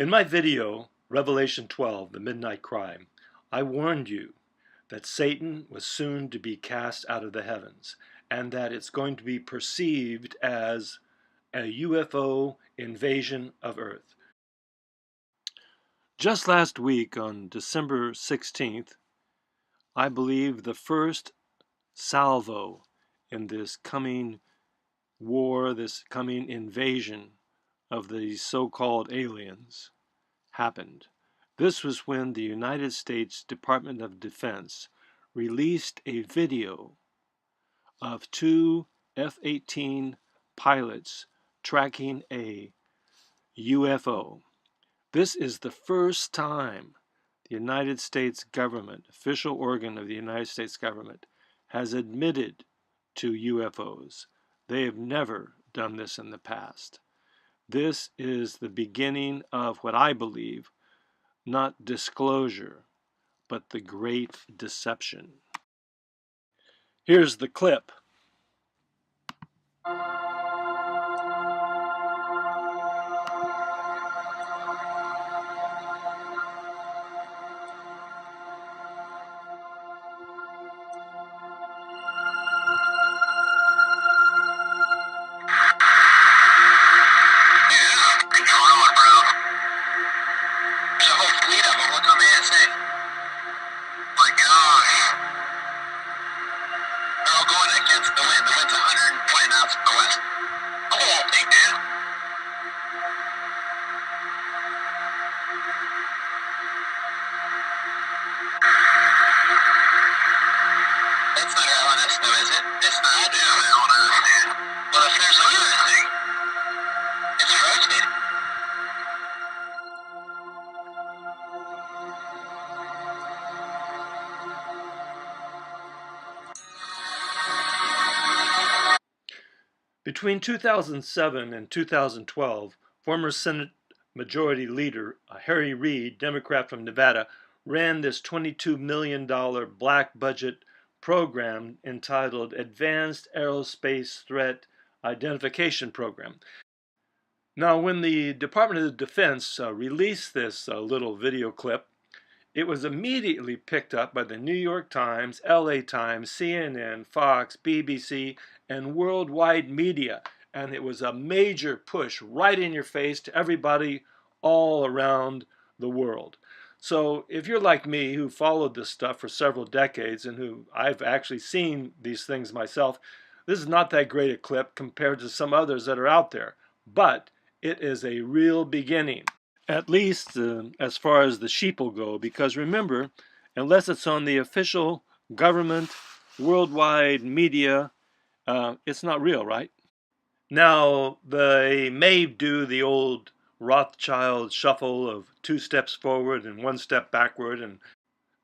In my video, Revelation 12, The Midnight Cry, I warned you that Satan was soon to be cast out of the heavens and that it's going to be perceived as a UFO invasion of Earth. Just last week, on December 16th, I believe the first salvo in this coming war, this coming invasion of these so-called aliens happened. This was when the United States Department of Defense released a video of two F-18 pilots tracking a UFO. This is the first time the United States government, official organ of the United States government, has admitted to UFOs. They have never done this in the past. This is the beginning of what I believe, not disclosure, but the great deception. Here's the clip. Between 2007 and 2012, former Senate Majority Leader Harry Reid, Democrat from Nevada, ran this $22 million black budget program entitled Advanced Aerospace Threat Identification Program. Now, when the Department of Defense released this little video clip, it was immediately picked up by the New York Times, LA Times, CNN, Fox, BBC, and worldwide media. And it was a major push right in your face to everybody all around the world. So if you're like me, who followed this stuff for several decades and who I've actually seen these things myself, this is not that great a clip compared to some others that are out there. But it is a real beginning. At least as far as the sheeple go, because remember, unless it's on the official government, worldwide media, it's not real, right? Now, they may do the old Rothschild shuffle of 2 steps forward and 1 step backward,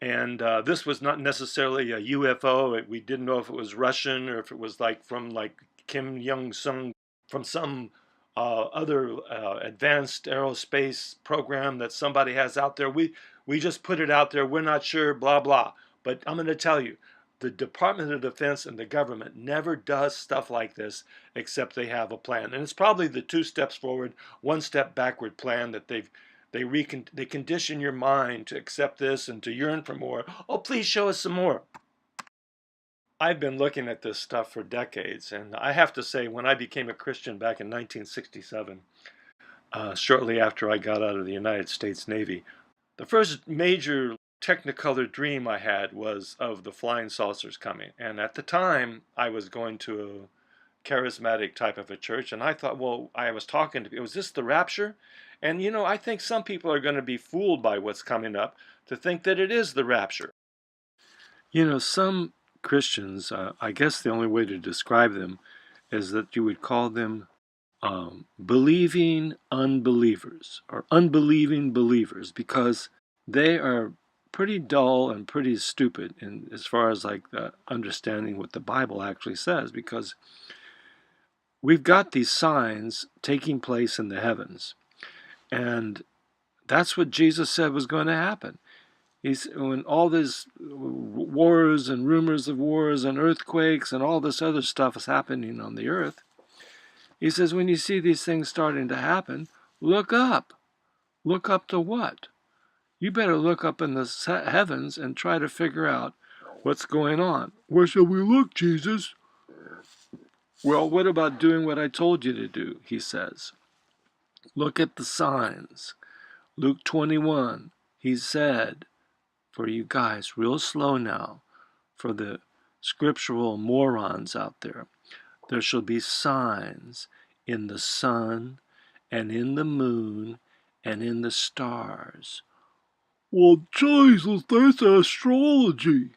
and this was not necessarily a UFO. We didn't know if it was Russian or if it was from Kim Jong-sung, from some other advanced aerospace program that somebody has out there. We just put it out there. We're not sure, blah, blah. But I'm going to tell you, the Department of Defense and the government never does stuff like this except they have a plan. And it's probably the 2 steps forward, 1 step backward plan that they condition your mind to accept this and to yearn for more. Oh, please show us some more. I've been looking at this stuff for decades, and I have to say, when I became a Christian back in 1967, shortly after I got out of the United States Navy, the first major technicolor dream I had was of the flying saucers coming. And at the time, I was going to a charismatic type of a church, and I thought, well, I was talking to people, was this the rapture? And I think some people are going to be fooled by what's coming up to think that it is the rapture. Some Christians, I guess the only way to describe them is that you would call them believing unbelievers or unbelieving believers, because they are pretty dull and pretty stupid as far as understanding what the Bible actually says, because we've got these signs taking place in the heavens, and that's what Jesus said was going to happen. When all these wars and rumors of wars and earthquakes and all this other stuff is happening on the earth, he says, when you see these things starting to happen, look up. Look up to what? You better look up in the heavens and try to figure out what's going on. Where shall we look, Jesus? Well, what about doing what I told you to do, he says. Look at the signs. Luke 21, he said, for you guys, real slow now, for the scriptural morons out there, there shall be signs in the sun and in the moon and in the stars. Well, Jesus, that's astrology.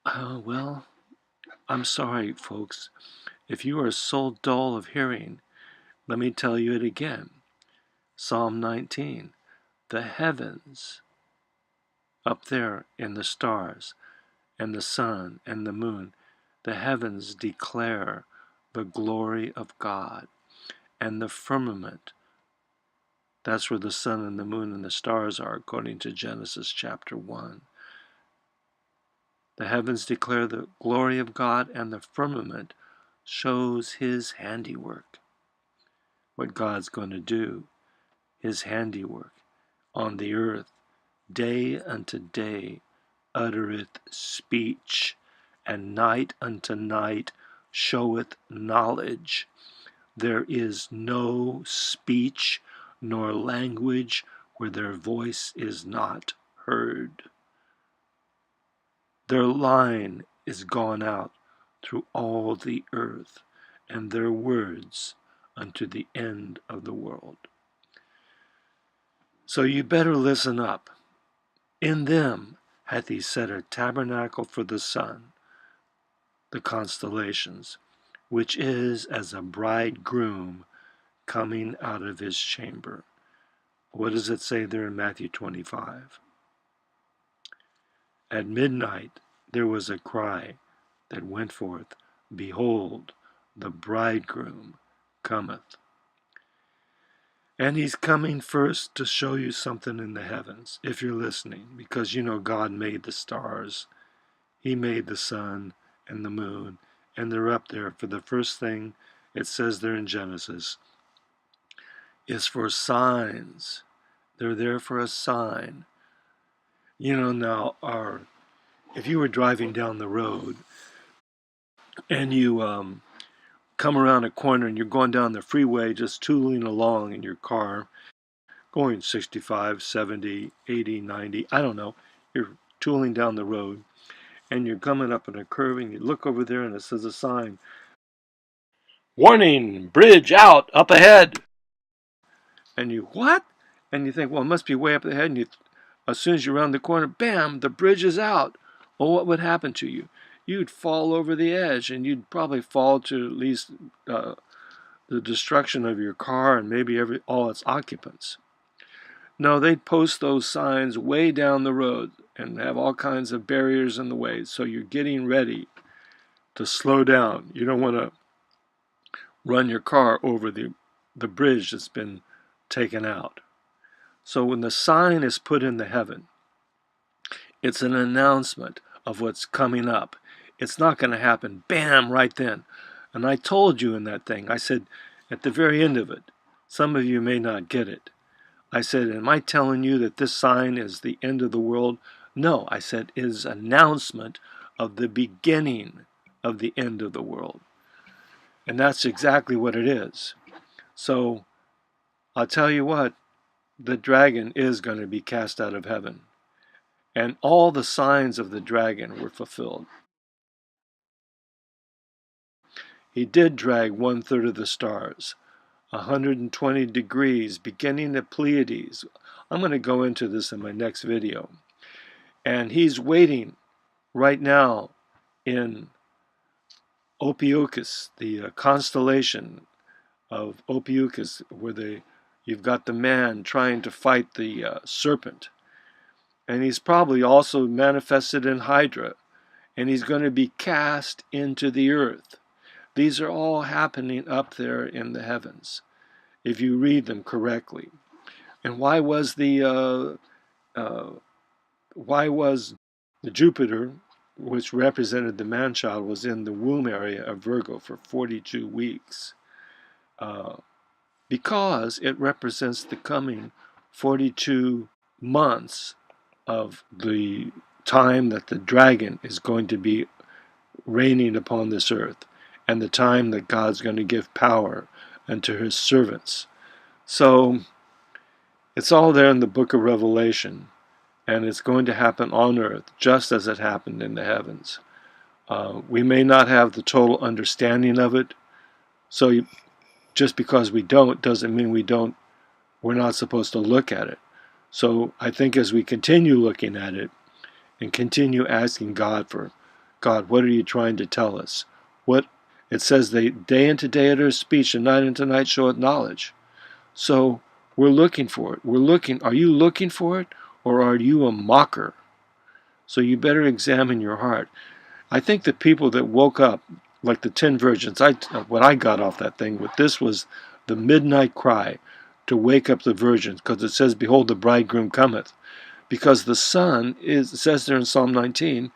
Well, I'm sorry, folks. If you are so dull of hearing, let me tell you it again. Psalm 19. The heavens, up there in the stars, and the sun and the moon, the heavens declare the glory of God. And the firmament, that's where the sun and the moon and the stars are, according to Genesis chapter 1. The heavens declare the glory of God, and the firmament shows his handiwork. What God's going to do, his handiwork on the earth, day unto day uttereth speech, and night unto night showeth knowledge. There is no speech nor language where their voice is not heard. Their line is gone out through all the earth, and their words unto the end of the world. So you better listen up. In them hath he set a tabernacle for the sun, the constellations, which is as a bridegroom coming out of his chamber. What does it say there in Matthew 25? At midnight there was a cry that went forth, Behold, the bridegroom cometh. And he's coming first to show you something in the heavens, if you're listening, because you know God made the stars. He made the sun and the moon, and they're up there. For the first thing it says there in Genesis is for signs. They're there for a sign. You know, now, if you were driving down the road and you come around a corner and you're going down the freeway just tooling along in your car, going 65, 70, 80, 90, I don't know, you're tooling down the road and you're coming up in a curve and you look over there and it says a sign, Warning, bridge out, up ahead. And you, what? And you think, well, it must be way up ahead. And as soon as you're around the corner, bam, the bridge is out. Well, what would happen to you? You'd fall over the edge, and you'd probably fall to at least the destruction of your car and maybe all its occupants. No, they'd post those signs way down the road and have all kinds of barriers in the way. So you're getting ready to slow down. You don't want to run your car over the bridge that's been taken out. So when the sign is put in the heaven, it's an announcement of what's coming up. It's not going to happen, bam, right then. And I told you in that thing, I said, at the very end of it, some of you may not get it. I said, am I telling you that this sign is the end of the world? No, I said, it is an announcement of the beginning of the end of the world. And that's exactly what it is. So I'll tell you what, the dragon is going to be cast out of heaven. And all the signs of the dragon were fulfilled. He did drag 1/3 of the stars, 120 degrees, beginning the Pleiades. I'm going to go into this in my next video. And he's waiting right now in Ophiuchus, the constellation of Ophiuchus, where you've got the man trying to fight the serpent. And he's probably also manifested in Hydra. And he's going to be cast into the earth. These are all happening up there in the heavens, if you read them correctly. And why was the Jupiter, which represented the man-child, was in the womb area of Virgo for 42 weeks? because it represents the coming 42 months of the time that the dragon is going to be reigning upon this earth, and the time that God's going to give power unto his servants. So it's all there in the book of Revelation, and it's going to happen on earth just as it happened in the heavens. We may not have the total understanding of it, so just because we don't doesn't mean we're not supposed to look at it. So I think as we continue looking at it and continue asking God, what are you trying to tell us? What it says, they day unto day uttereth speech, and night unto night showeth knowledge. So we're looking for it. Are you looking for it, or are you a mocker? So you better examine your heart. I think the people that woke up, like the 10 virgins, what I got off that thing with this was the midnight cry to wake up the virgins, because it says, behold, the bridegroom cometh. Because the sun is, it says there in Psalm 19,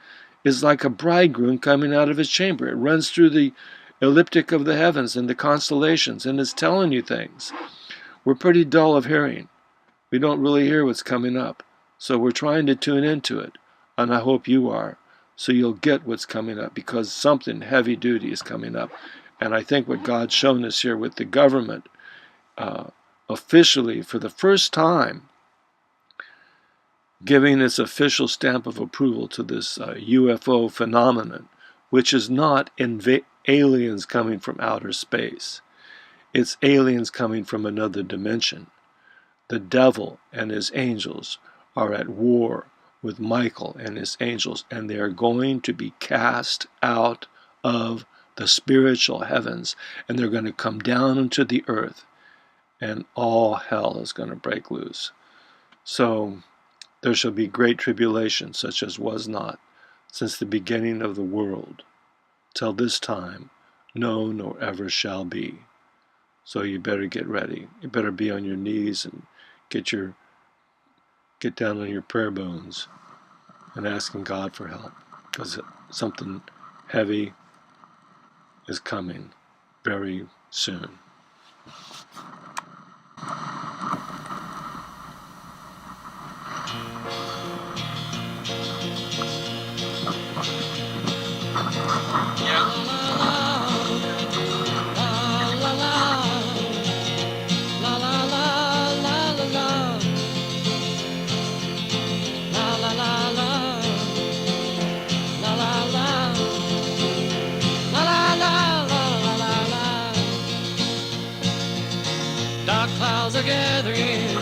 is like a bridegroom coming out of his chamber. It runs through the elliptic of the heavens and the constellations, and it's telling you things. We're pretty dull of hearing. We don't really hear what's coming up. So we're trying to tune into it, and I hope you are, so you'll get what's coming up, because something heavy duty is coming up. And I think what God's shown us here with the government, officially, for the first time, giving its official stamp of approval to this UFO phenomenon, which is not aliens coming from outer space. It's aliens coming from another dimension. The devil and his angels are at war with Michael and his angels, and they are going to be cast out of the spiritual heavens, and they're going to come down into the earth, and all hell is going to break loose. So there shall be great tribulation, such as was not since the beginning of the world, till this time, no, nor ever shall be. So you better get ready. You better be on your knees and get down on your prayer bones and asking God for help, because something heavy is coming very soon. Dark clouds are gathering,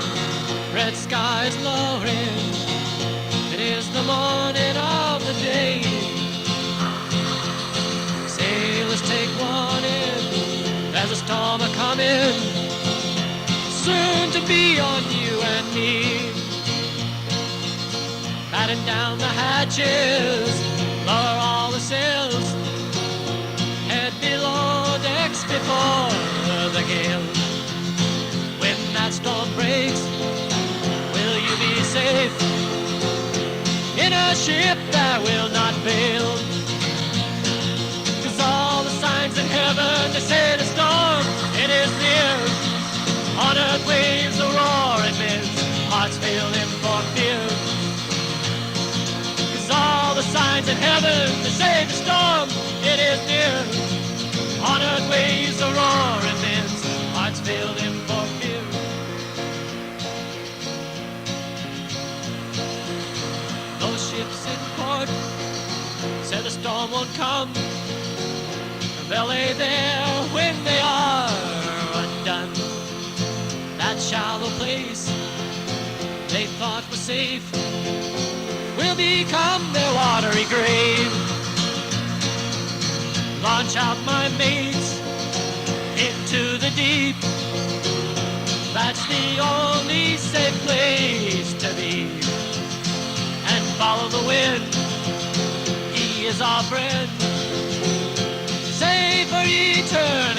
red skies lowering. It is the morning of the day. Sailors take warning, there's a storm a-coming, soon to be on you and me. Batten down the hatches, lower all the sails, head below decks before the gale. When that storm breaks, will you be safe in a ship that will not fail? 'Cause all the signs in heaven, they say the storm, it is near. On earth waves the roaring winds, hearts failing for fear. 'Cause all the signs in heaven, they say the storm, it is near. On earth waves the roaring winds, hearts failing for fear. Those ships in port say the storm won't come. They'll lay there when they are undone. That shallow place they thought was safe will become their watery grave. Launch out my mates into the deep. That's the only safe place to be. And follow the wind, he is our friend, safe for eternity.